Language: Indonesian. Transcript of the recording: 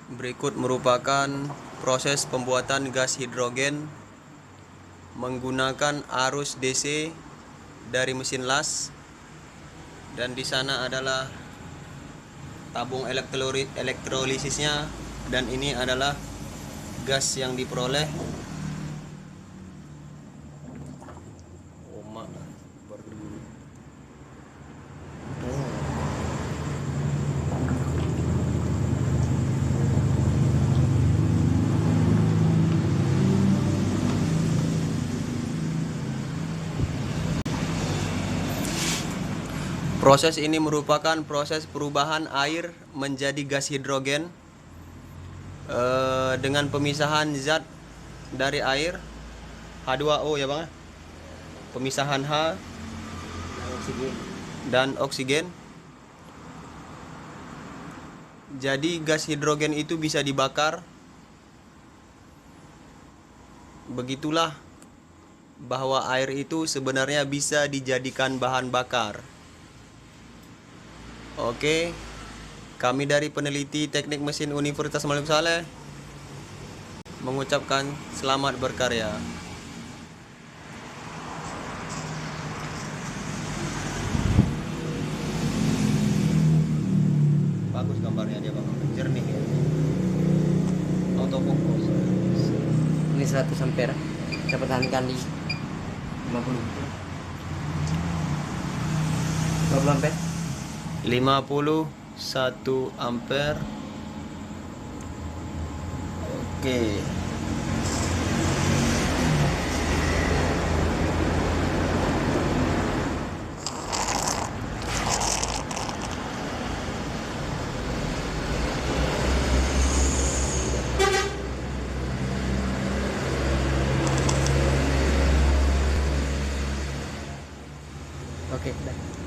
Berikut merupakan proses pembuatan gas hidrogen menggunakan arus DC dari mesin las, dan di sana adalah tabung elektrolisisnya, dan ini adalah gas yang diperoleh. Proses ini merupakan proses perubahan air menjadi gas hidrogen dengan pemisahan zat dari air H2O ya bang, pemisahan H dan oksigen. Jadi gas hidrogen itu bisa dibakar. Begitulah bahwa air itu sebenarnya bisa dijadikan bahan bakar. Oke, kami dari peneliti Teknik Mesin Universitas Malik Saleh mengucapkan selamat berkarya. Bagus gambarnya dia bang, jernih ya. Autofocus. Ini 100 ampere dapat tahankan di 50 ampere 51 ampere. Oke. Oke, udah.